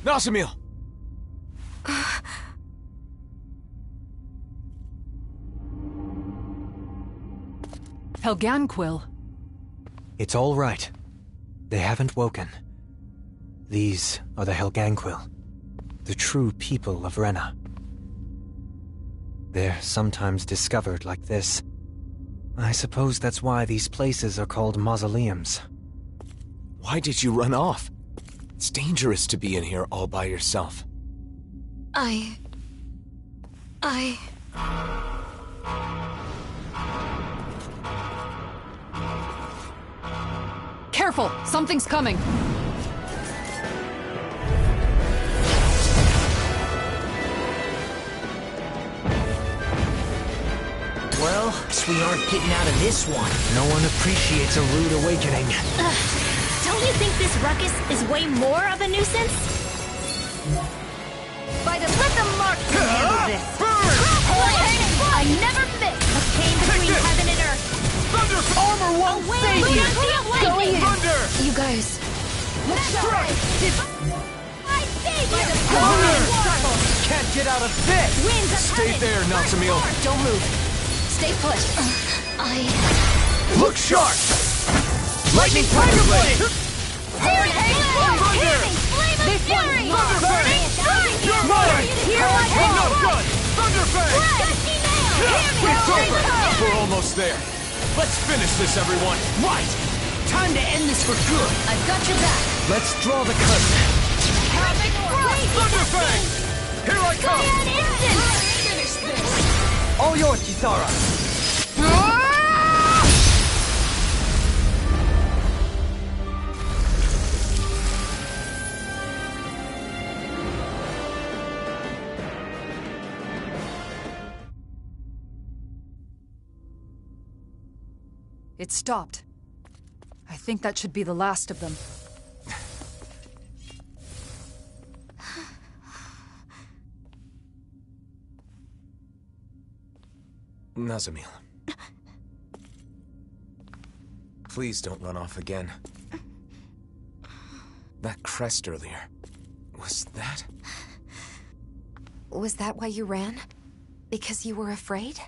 Nasamil! Helganquil. It's all right. They haven't woken. These are the Helganquil, the true people of Renna. They're sometimes discovered like this. I suppose that's why these places are called mausoleums. Why did you run off? It's dangerous to be in here all by yourself. Careful! Something's coming! Well, guess we aren't getting out of this one. No one appreciates a rude awakening. Don't you think this ruckus is way more of a nuisance? By the let the mark handle this. I never miss a pain between heaven and earth. Thunder! Armor won't save you! Going in. Thunder! You guys. Strike! I save you! Can't get out of this! Winds of Stay heaven. there, Nasamil! Don't move. Stay put. Look sharp! Lightning Thunder Blade! Flame of fury! Burning strike! Here I Enough go! gun! Thunder Fang! Dusty nail! It's over! We're almost there. Let's finish this, everyone! Right! Time to end this for good. I've got your back. Let's draw the curtain. Perfect frost! Thunder Fang! Here I come! Finish this! All yours, Kisara! It stopped. I think that should be the last of them. Nasamil. Please don't run off again. That crest earlier. Was that? Was that why you ran? Because you were afraid?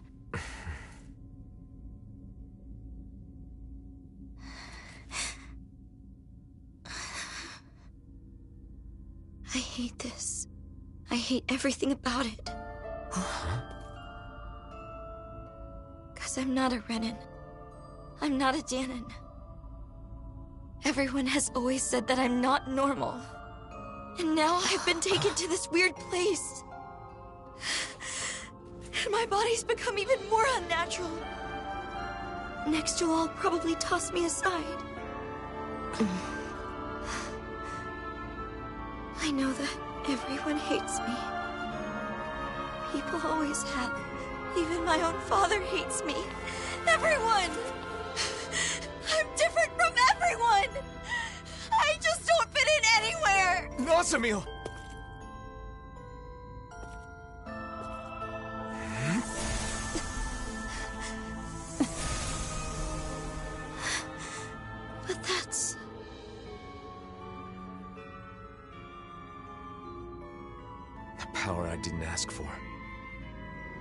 I hate this. I hate everything about it. Because I'm not a Renan. I'm not a Danon. Everyone has always said that I'm not normal. And now I've been taken to this weird place. And my body's become even more unnatural. Next you'll all probably toss me aside. I know that everyone hates me. People always have. Even my own father hates me. Everyone! I'm different from everyone! I just don't fit in anywhere! Nasamil! But that's... The power I didn't ask for.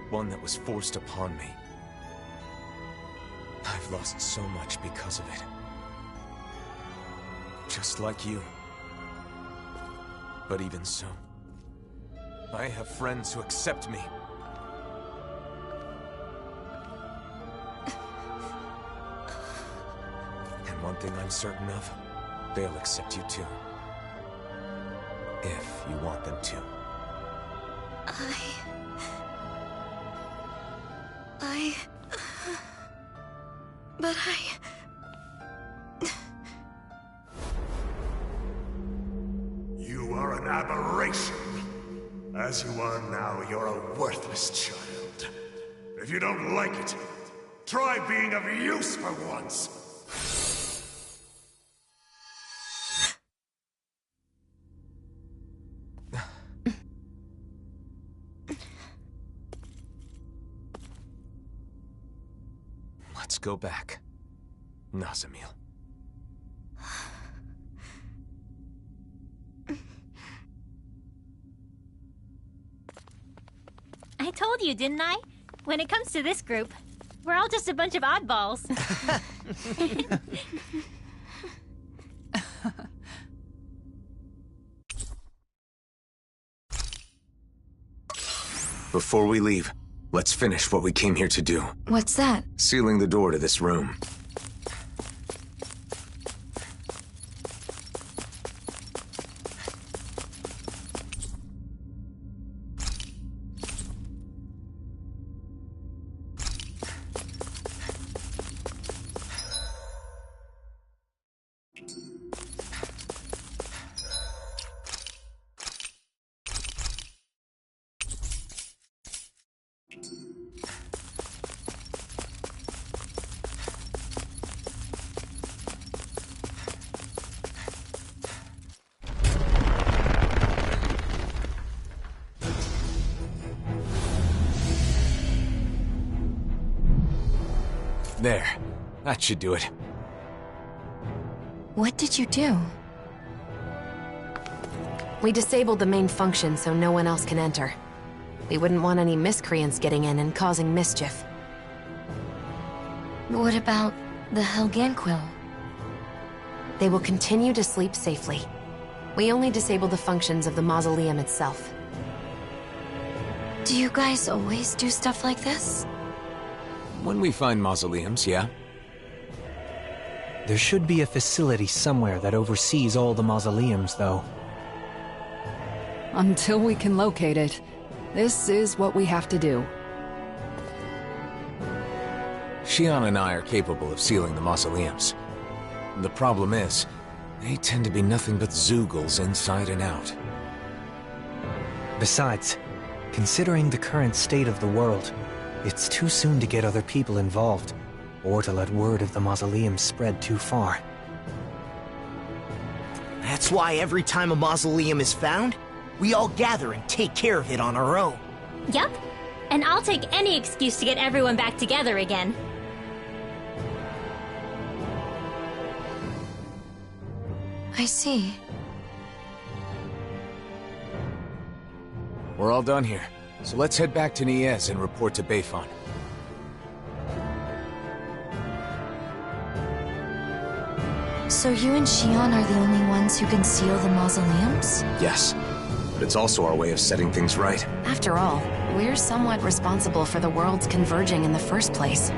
One that was forced upon me. I've lost so much because of it. Just like you. But even so, I have friends who accept me. And one thing I'm certain of, they'll accept you too. If you want them to. But You are an aberration. As you are now, you're a worthless child. If you don't like it, try being of use for once. Let's go back. Nasamil. I told you, didn't I? When it comes to this group, we're all just a bunch of oddballs. Before we leave, let's finish what we came here to do. What's that? Sealing the door to this room. There. That should do it. What did you do? We disabled the main function so no one else can enter. We wouldn't want any miscreants getting in and causing mischief. What about the Helganquill? They will continue to sleep safely. We only disable the functions of the mausoleum itself. Do you guys always do stuff like this? When we find mausoleums, yeah? There should be a facility somewhere that oversees all the mausoleums, though. Until we can locate it, this is what we have to do. Shion and I are capable of sealing the mausoleums. The problem is, they tend to be nothing but Zeugles inside and out. Besides, considering the current state of the world, it's too soon to get other people involved, or to let word of the mausoleum spread too far. That's why every time a mausoleum is found, we all gather and take care of it on our own. Yup. And I'll take any excuse to get everyone back together again. I see. We're all done here, so let's head back to Niez and report to Beifan. So you and Shion are the only ones who can seal the mausoleums? Yes, but it's also our way of setting things right. After all, we're somewhat responsible for the worlds converging in the first place.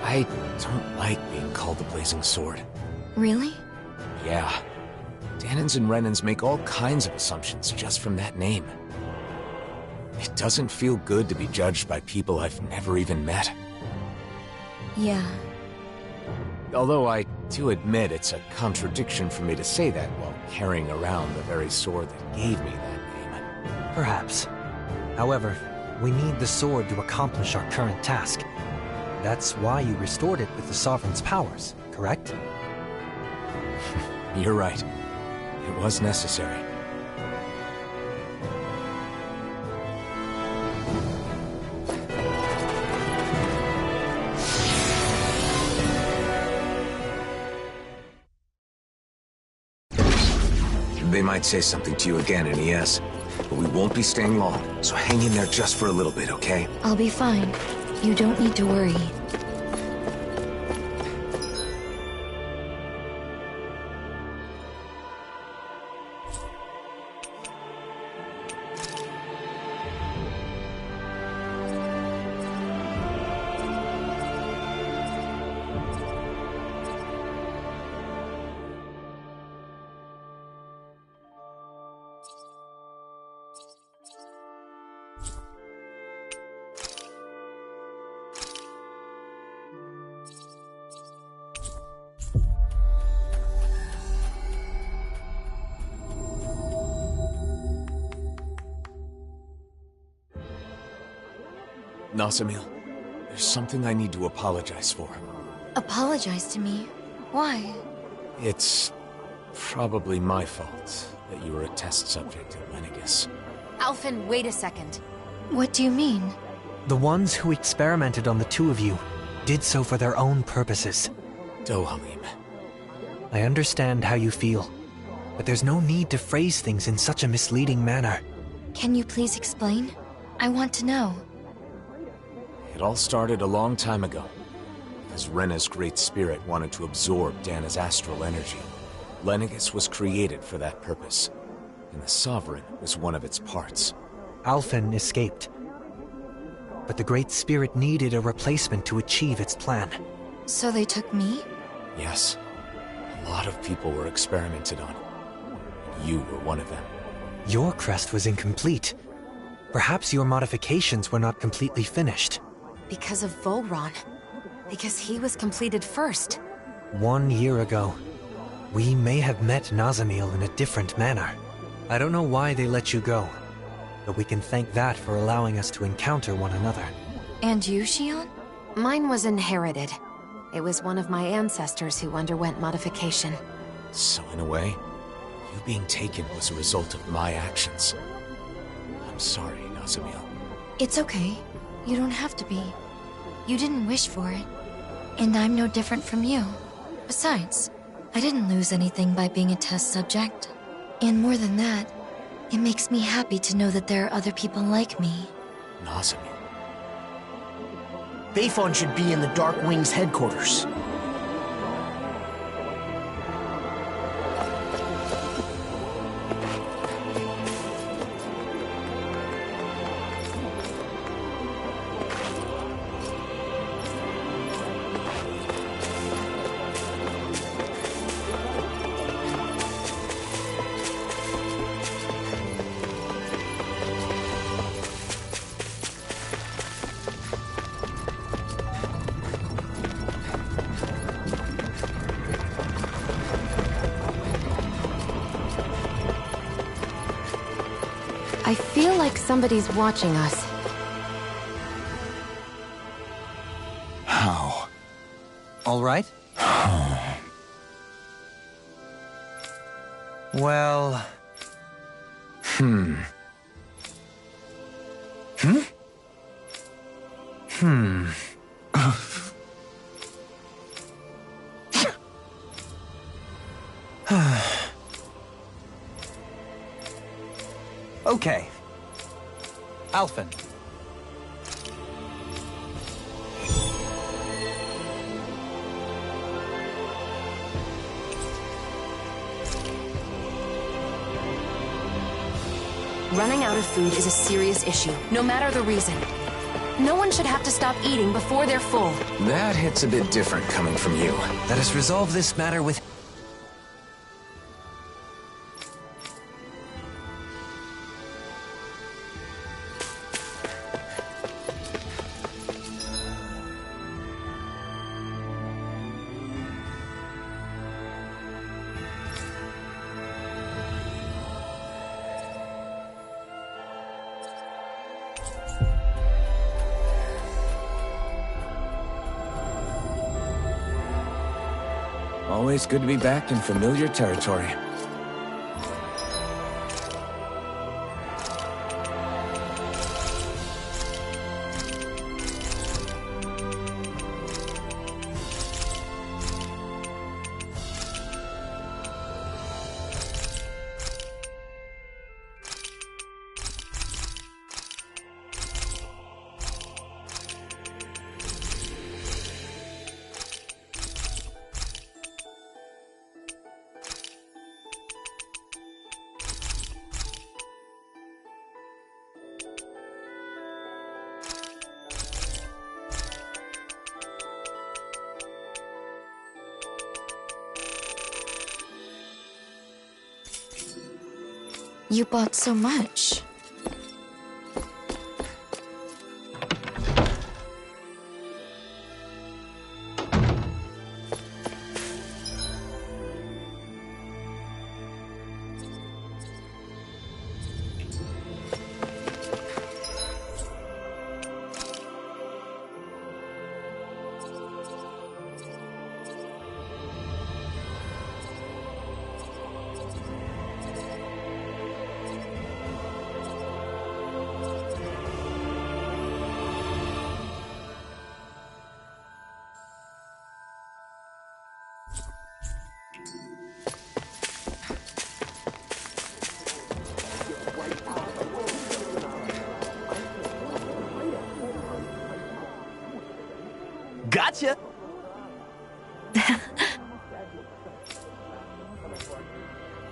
I don't like being called the Blazing Sword. Really? Yeah. Danins and Renans make all kinds of assumptions just from that name. It doesn't feel good to be judged by people I've never even met. Yeah. Although I do admit it's a contradiction for me to say that while carrying around the very sword that gave me that name. Perhaps. However, we need the sword to accomplish our current task. That's why you restored it with the Sovereign's powers, correct? You're right. It was necessary. They might say something to you again in ES, but we won't be staying long, so hang in there just for a little bit, okay? I'll be fine. You don't need to worry. Nazamil, there's something I need to apologize for. Apologize to me? Why? It's probably my fault that you were a test subject at Lenegis. Alphen, wait a second. What do you mean? The ones who experimented on the two of you did so for their own purposes. Dohalim. I understand how you feel, but there's no need to phrase things in such a misleading manner. Can you please explain? I want to know. It all started a long time ago, as Rena's great spirit wanted to absorb Dana's astral energy. Lenegis was created for that purpose, and the Sovereign was one of its parts. Alphen escaped, but the Great Spirit needed a replacement to achieve its plan. So they took me? Yes. A lot of people were experimented on. You were one of them. Your crest was incomplete. Perhaps your modifications were not completely finished. Because of Volron. Because he was completed first. 1 year ago, we may have met Nazamil in a different manner. I don't know why they let you go, but we can thank that for allowing us to encounter one another. And you, Shion? Mine was inherited. It was one of my ancestors who underwent modification. So in a way, you being taken was a result of my actions. I'm sorry, Nazamil. It's okay. You don't have to be. You didn't wish for it. And I'm no different from you. Besides, I didn't lose anything by being a test subject. And more than that, it makes me happy to know that there are other people like me. Nazamil. Bayfon should be in the Dark Wings headquarters. I feel like somebody's watching us. How? All right? Well... Okay. Alphen. Running out of food is a serious issue, no matter the reason. No one should have to stop eating before they're full. That hits a bit different coming from you. Let us resolve this matter with... Always good to be back in familiar territory. You bought so much. gotcha!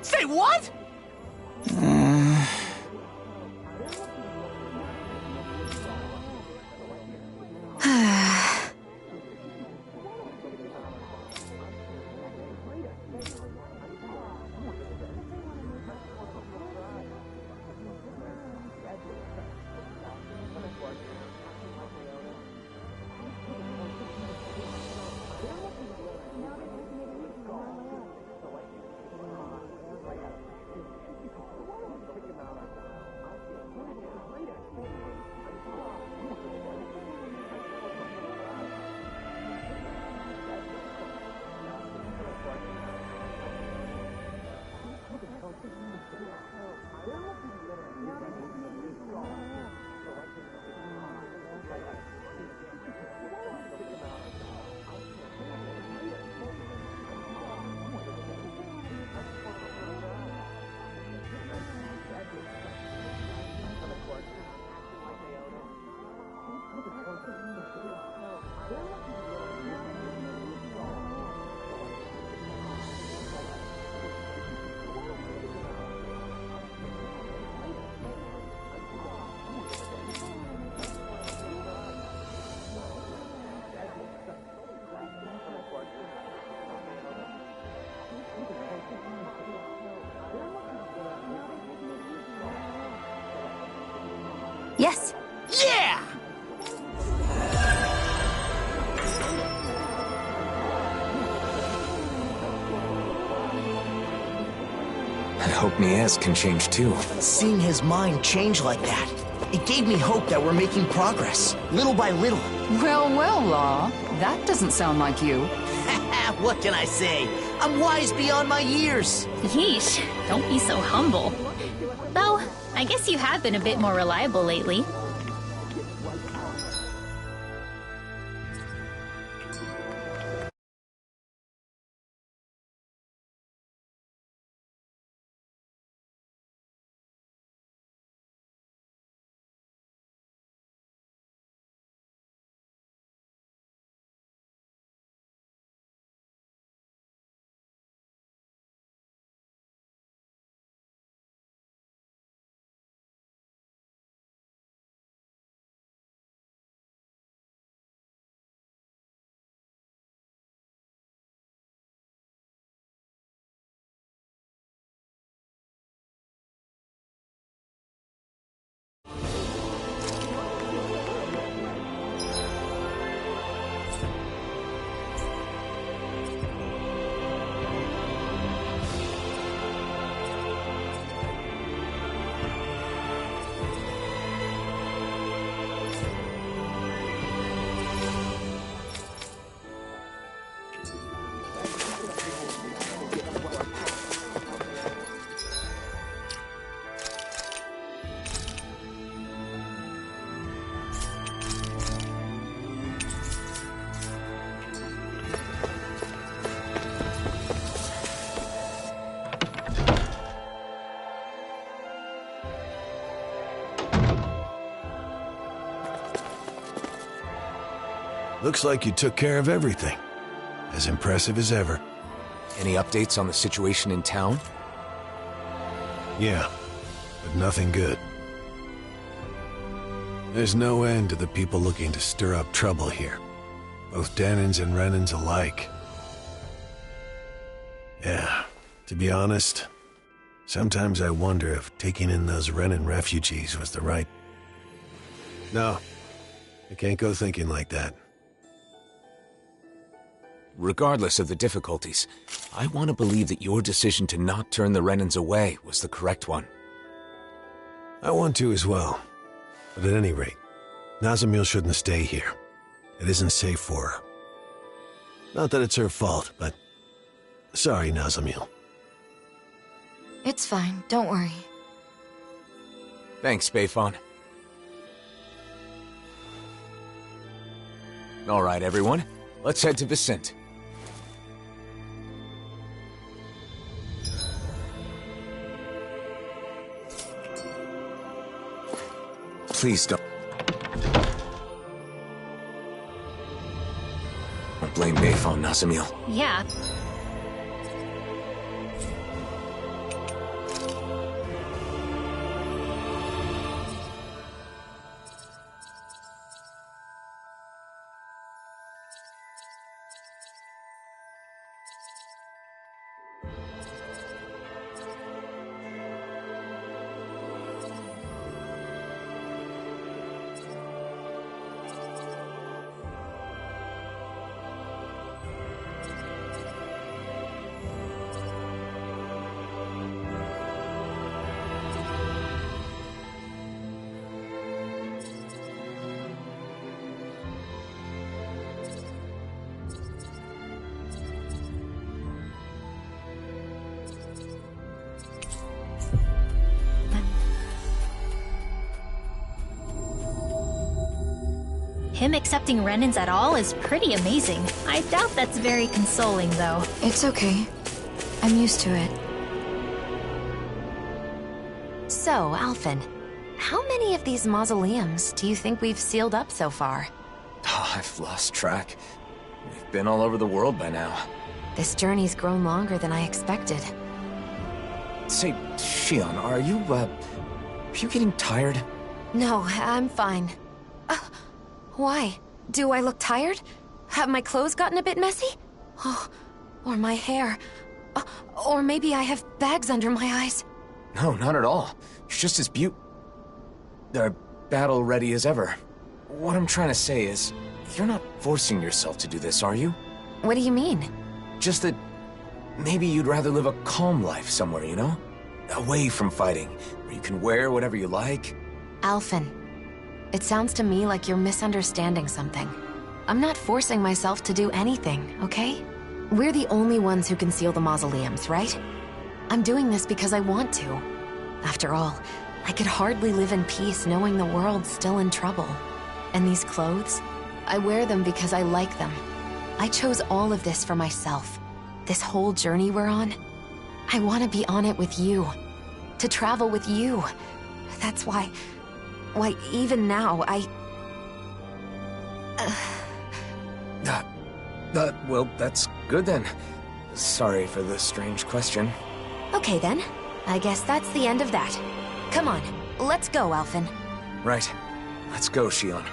Say what?! Yes. Yeah! I hope Miez can change too. Seeing his mind change like that, it gave me hope that we're making progress, little by little. Well, well, Law. That doesn't sound like you. What can I say? I'm wise beyond my years. Yeesh, don't be so humble. Though, I guess you have been a bit more reliable lately. Looks like you took care of everything. As impressive as ever. Any updates on the situation in town? Yeah, but nothing good. There's no end to the people looking to stir up trouble here. Both Danins and Renins alike. Yeah, to be honest, sometimes I wonder if taking in those Renin refugees was the right... No, I can't go thinking like that. Regardless of the difficulties, I want to believe that your decision to not turn the Renins away was the correct one. I want to as well. But at any rate, Nazamil shouldn't stay here. It isn't safe for her. Not that it's her fault, but... Sorry, Nazamil. It's fine, don't worry. Thanks, Bayfon. All right, everyone. Let's head to Vicent. Please don't. Don't blame Maeve on Nazamil. Yeah. Him accepting Renans at all is pretty amazing. I doubt that's very consoling, though. It's okay. I'm used to it. So, Alphen, how many of these mausoleums do you think we've sealed up so far? Oh, I've lost track. We've been all over the world by now. This journey's grown longer than I expected. Say, Shion, are you getting tired? No, I'm fine. Why? Do I look tired? Have my clothes gotten a bit messy? Oh, or my hair. Or maybe I have bags under my eyes. No, not at all. You're just as battle ready as ever. What I'm trying to say is, you're not forcing yourself to do this, are you? What do you mean? Just that maybe you'd rather live a calm life somewhere, you know? Away from fighting, where you can wear whatever you like. Alphen, it sounds to me like you're misunderstanding something. I'm not forcing myself to do anything, okay? We're the only ones who can seal the mausoleums, right? I'm doing this because I want to. After all, I could hardly live in peace knowing the world's still in trouble. And these clothes? I wear them because I like them. I chose all of this for myself. This whole journey we're on. I want to be on it with you. To travel with you. That's why... Why, even now, Well, that's good then. Sorry for the strange question. Okay then. I guess that's the end of that. Come on, let's go, Alphen. Right. Let's go, Shion.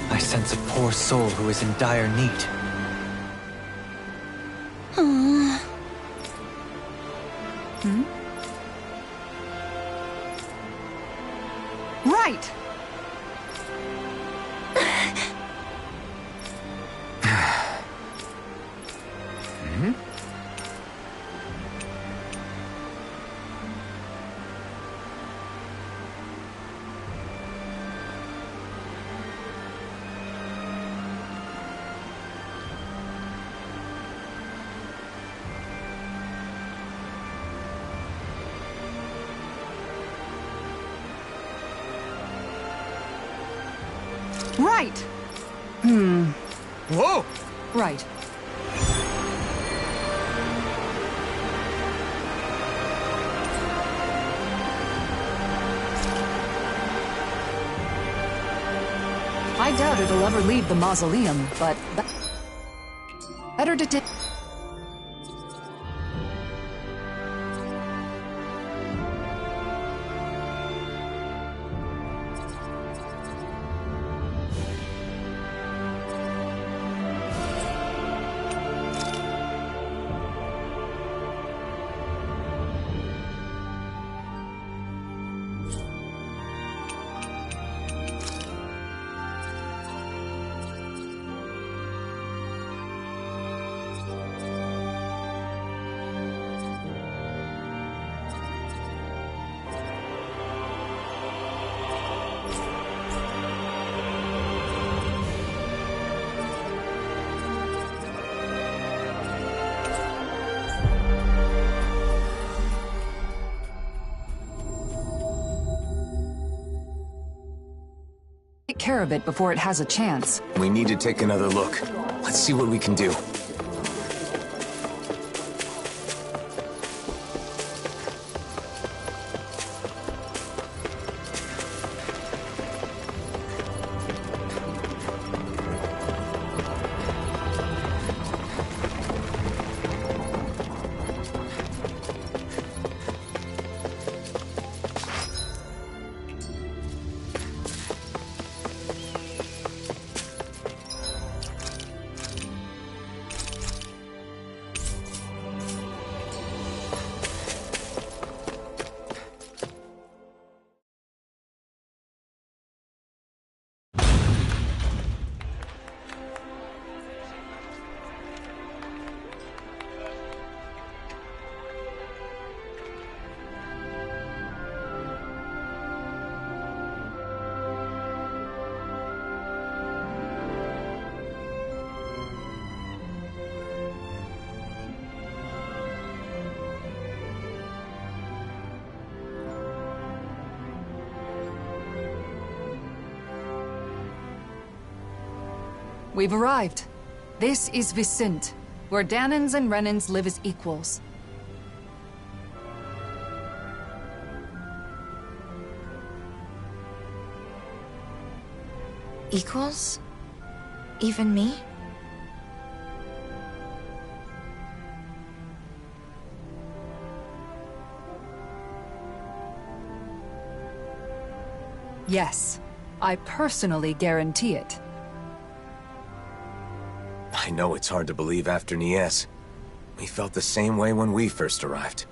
I sense a poor soul who is in dire need. Right! Right! Whoa! Right. I doubt it'll ever leave the mausoleum, but... Better to take... care of it before it has a chance. We need to take another look. Let's see what we can do. We've arrived. This is Vicint, where Danans and Renans live as equals. Equals? Even me? Yes, I personally guarantee it. I know it's hard to believe after Nies. We felt the same way when we first arrived.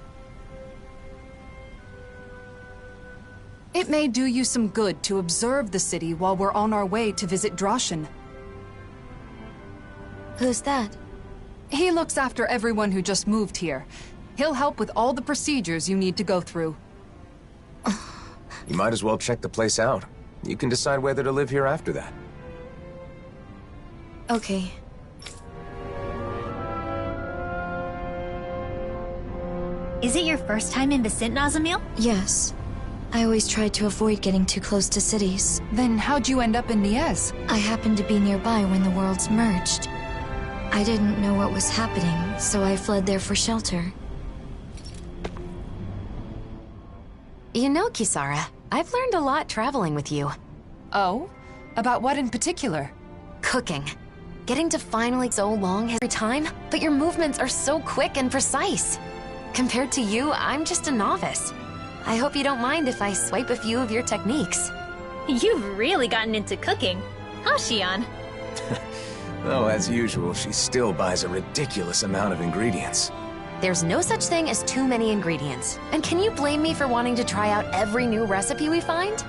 It may do you some good to observe the city while we're on our way to visit Droshin. Who's that? He looks after everyone who just moved here. He'll help with all the procedures you need to go through. You might as well check the place out. You can decide whether to live here after that. Okay. Is it your first time in Vicint, Nazamil? Yes. I always tried to avoid getting too close to cities. Then how'd you end up in Nies? I happened to be nearby when the worlds merged. I didn't know what was happening, so I fled there for shelter. You know, Kisara, I've learned a lot traveling with you. Oh? About what in particular? Cooking. Getting to finally so long every time, but your movements are so quick and precise. Compared to you, I'm just a novice. I hope you don't mind if I swipe a few of your techniques. You've really gotten into cooking, huh, Xion? Though, as usual, she still buys a ridiculous amount of ingredients. There's no such thing as too many ingredients. And can you blame me for wanting to try out every new recipe we find?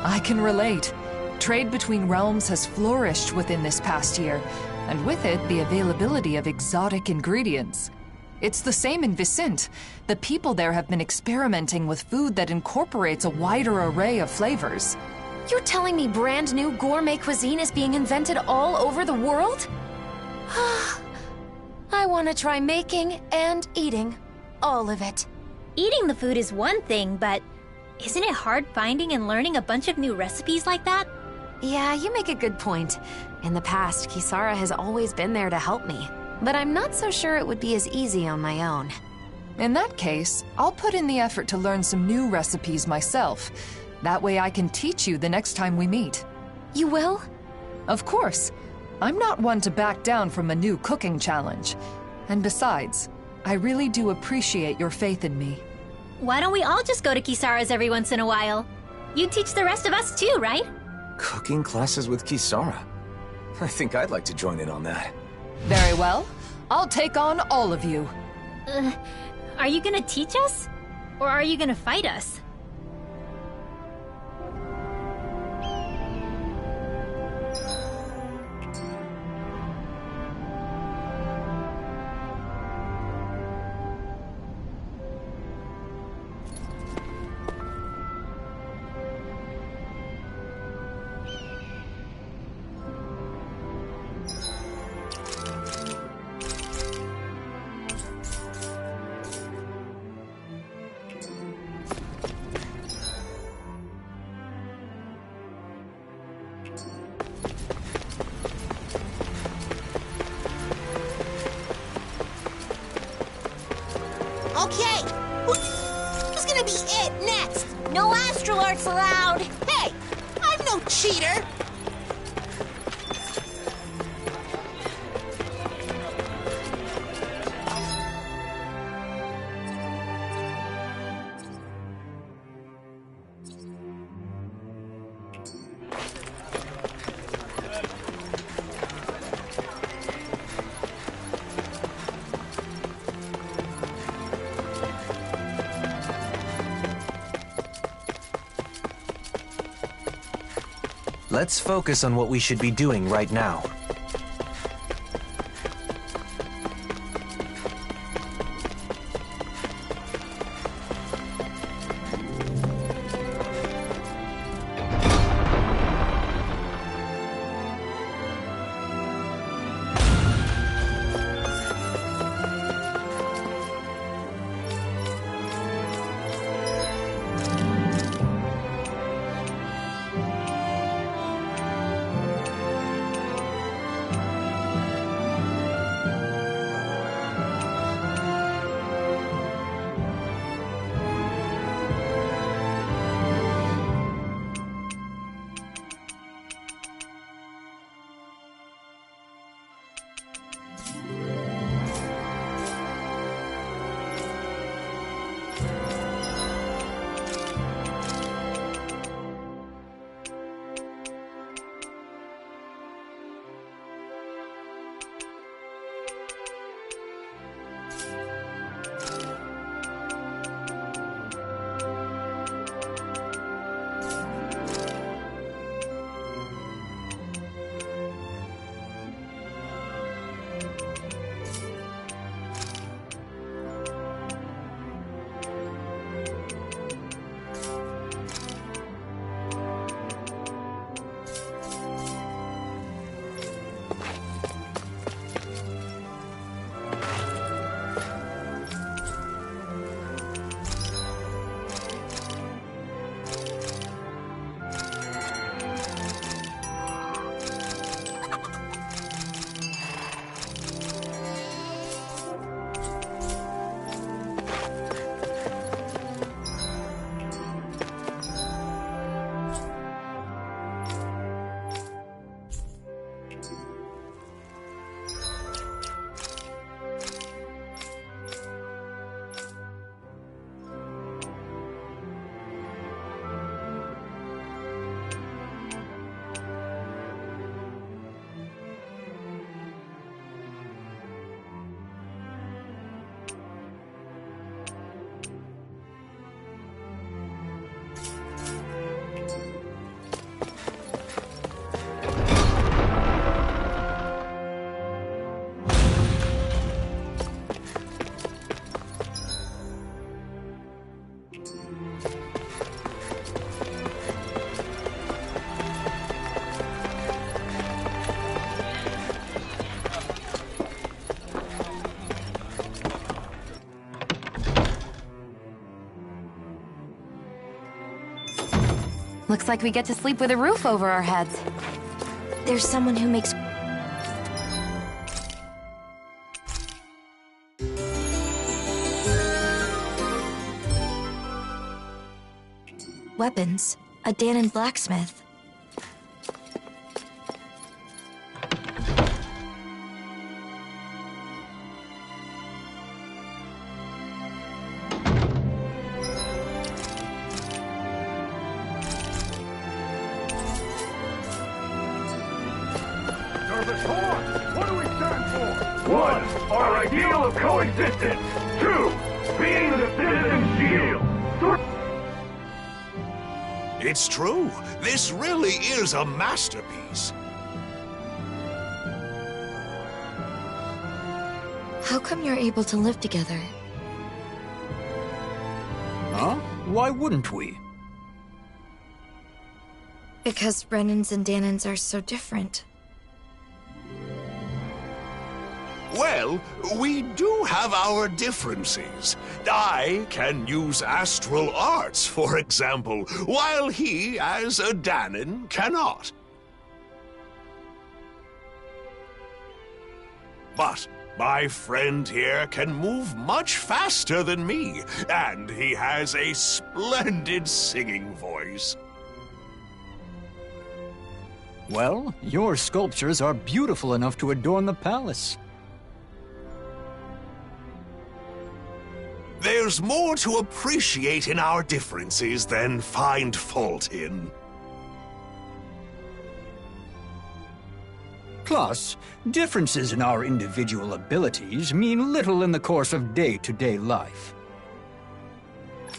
I can relate. Trade between realms has flourished within this past year, and with it, the availability of exotic ingredients. It's the same in Vicint. The people there have been experimenting with food that incorporates a wider array of flavors. You're telling me brand new gourmet cuisine is being invented all over the world? I want to try making and eating all of it. Eating the food is one thing, but isn't it hard finding and learning a bunch of new recipes like that? Yeah, you make a good point. In the past, Kisara has always been there to help me, but I'm not so sure it would be as easy on my own. In that case, I'll put in the effort to learn some new recipes myself. That way I can teach you the next time we meet. You will? Of course. I'm not one to back down from a new cooking challenge. And besides, I really do appreciate your faith in me. Why don't we all just go to Kisara's every once in a while? You teach the rest of us too, right? Cooking classes with Kisara? I think I'd like to join in on that. Very well. I'll take on all of you. Are you gonna teach us? Or are you gonna fight us? Okay, who's gonna be it next? No astral arts allowed! Hey, I'm no cheater! Let's focus on what we should be doing right now. Looks like we get to sleep with a roof over our heads. There's someone who makes weapons. A Danon blacksmith. What do we stand for? 1. Our ideal of coexistence. 2. Being the citizen's shield. 3. It's true. This really is a masterpiece. How come you're able to live together? Huh? Why wouldn't we? Because Renans and Danons are so different. Well, we do have our differences. I can use astral arts, for example, while he, as a Danon, cannot. But My friend here can move much faster than me, and he has a splendid singing voice. Well, your sculptures are beautiful enough to adorn the palace. There's more to appreciate in our differences than find fault in. Plus, differences in our individual abilities mean little in the course of day-to-day life.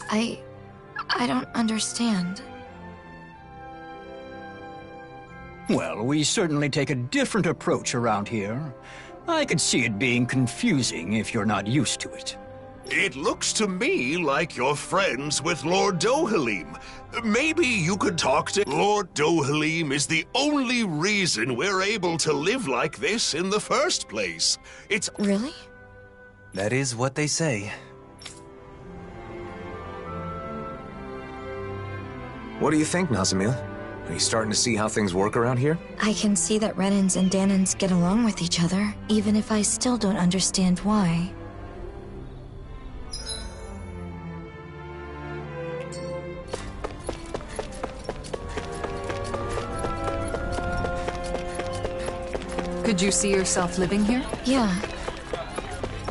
I don't understand. Well, we certainly take a different approach around here. I could see it being confusing if you're not used to it. It looks to me like you're friends with Lord Dohalim. Maybe you could talk to Lord Dohalim is the only reason we're able to live like this in the first place. It's... Really? That is what they say. What do you think, Nazamil? Are you starting to see how things work around here? I can see that Renans and Danans get along with each other, even if I still don't understand why. Could you see yourself living here? Yeah.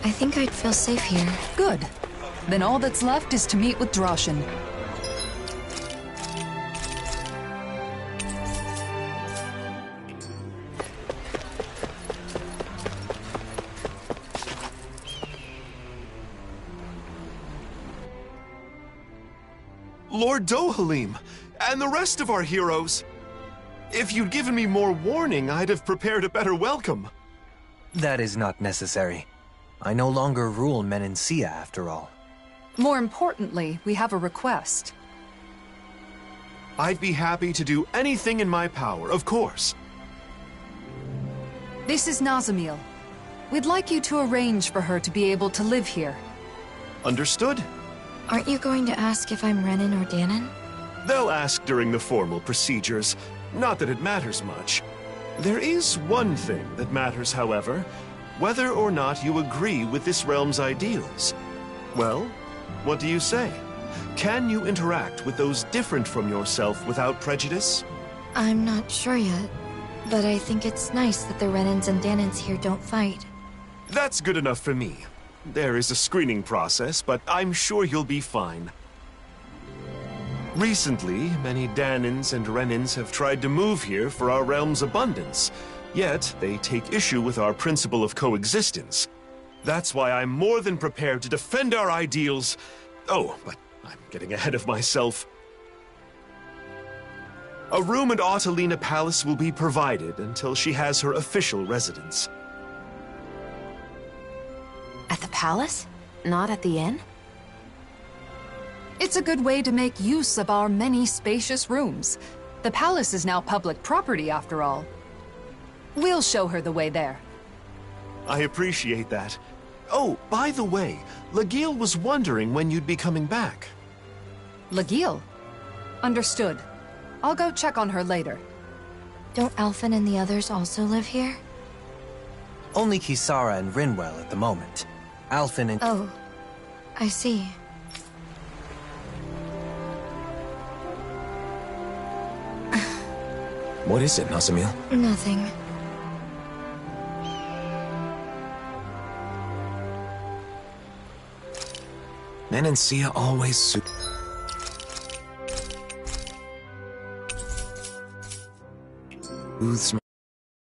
I think I'd feel safe here. Good. Then all that's left is to meet with Droshin. Lord Dohalim, and the rest of our heroes. If you'd given me more warning, I'd have prepared a better welcome. That is not necessary. I no longer rule Menancia, after all. More importantly, we have a request. I'd be happy to do anything in my power, of course. This is Nazamil. We'd like you to arrange for her to be able to live here. Understood? Aren't you going to ask if I'm Renan or Danan? They'll ask during the formal procedures. Not that it matters much. There is one thing that matters, however. Whether or not you agree with this realm's ideals. Well, what do you say? Can you interact with those different from yourself without prejudice? I'm not sure yet, but I think it's nice that the Renans and Danans here don't fight. That's good enough for me. There is a screening process, but I'm sure you'll be fine. Recently, many Danans and Renans have tried to move here for our realm's abundance, yet they take issue with our principle of coexistence. That's why I'm more than prepared to defend our ideals. Oh, but I'm getting ahead of myself. A room at Autalina Palace will be provided until she has her official residence. At the palace? Not at the inn? It's a good way to make use of our many spacious rooms. The palace is now public property, after all. We'll show her the way there. I appreciate that. Oh, by the way, Lagiel was wondering when you'd be coming back. Lagiel? Understood. I'll go check on her later. Don't Alphen and the others also live here? Only Kisara and Rinwell at the moment. Alphen and... Oh, I see. What is it, Nazamil? Nothing. Menancia always soothes